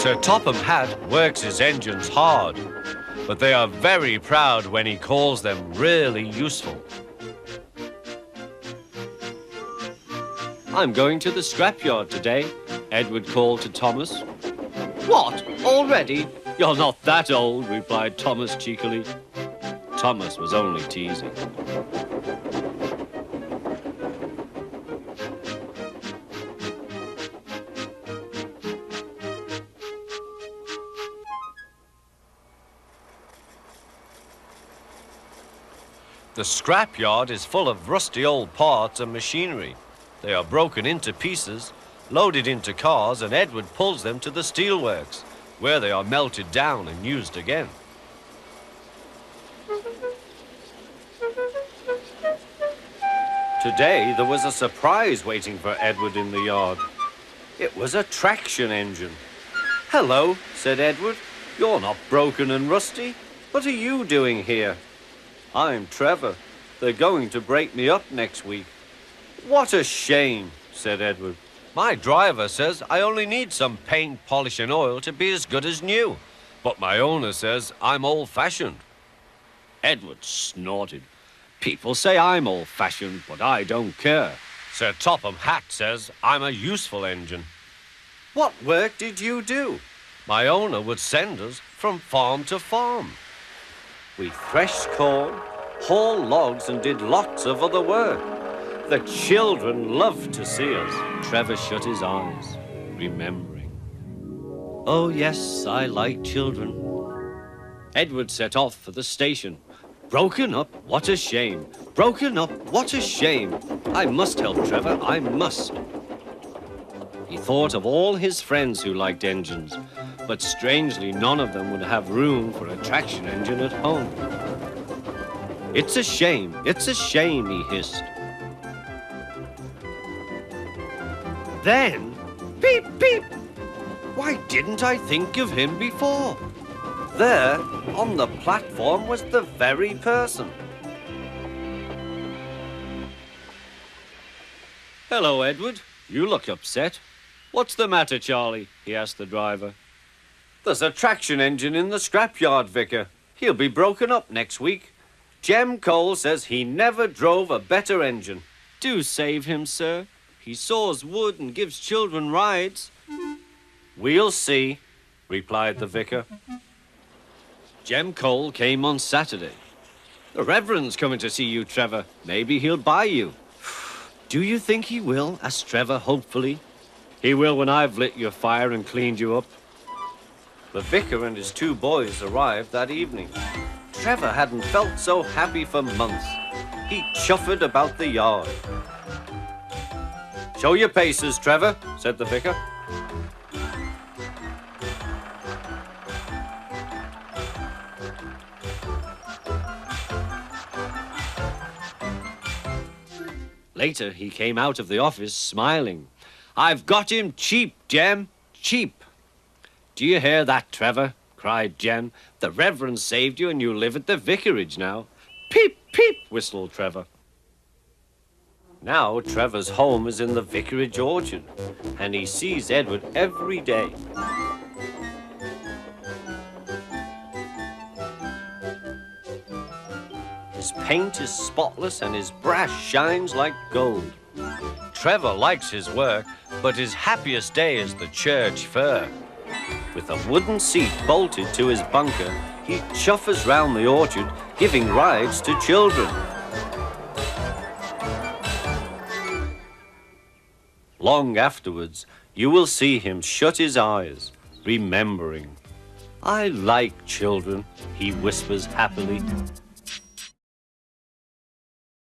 Sir Topham Hatt works his engines hard, but they are very proud when he calls them really useful. I'm going to the scrapyard today, Edward called to Thomas. What? Already? You're not that old, replied Thomas cheekily. Thomas was only teasing. The scrapyard is full of rusty old parts and machinery. They are broken into pieces, loaded into cars, and Edward pulls them to the steelworks, where they are melted down and used again. Today there was a surprise waiting for Edward in the yard. It was a traction engine. "Hello," said Edward. "You're not broken and rusty. What are you doing here?" "I'm Trevor. They're going to break me up next week." "What a shame," said Edward. "My driver says I only need some paint, polish and oil to be as good as new. But my owner says I'm old-fashioned." Edward snorted. "People say I'm old-fashioned, but I don't care." Sir Topham Hatt says I'm a useful engine. "What work did you do?" "My owner would send us from farm to farm. We threshed corn, hauled logs and did lots of other work. The children loved to see us." Trevor shut his eyes, remembering. "Oh, yes, I like children." Edward set off for the station. "Broken up, what a shame. Broken up, what a shame. I must help Trevor, I must." He thought of all his friends who liked engines, but strangely none of them would have room for a traction engine at home. It's a shame, he hissed. Then, beep, beep! Why didn't I think of him before? There, on the platform, was the very person. "Hello, Edward. You look upset. What's the matter, Charlie?" he asked the driver. "There's a traction engine in the scrapyard, Vicar. He'll be broken up next week. Jem Cole says he never drove a better engine." "Do save him, sir. He saws wood and gives children rides." "We'll see," replied the vicar. Jem Cole came on Saturday. "The Reverend's coming to see you, Trevor. Maybe he'll buy you." "Do you think he will?" asked Trevor hopefully. "He will when I've lit your fire and cleaned you up." The vicar and his two boys arrived that evening. Trevor hadn't felt so happy for months. He chuffered about the yard. "Show your paces, Trevor," said the vicar. Later, he came out of the office smiling. "I've got him cheap, Jem, cheap." "Do you hear that, Trevor?" cried Jem. "The Reverend saved you and you live at the vicarage now." "Peep, peep," whistled Trevor. Now Trevor's home is in the vicarage orchard, and he sees Edward every day. His paint is spotless and his brass shines like gold. Trevor likes his work, but his happiest day is the church fair. With a wooden seat bolted to his bunker, he chuffers round the orchard, giving rides to children. Long afterwards, you will see him shut his eyes, remembering. "I like children," he whispers happily.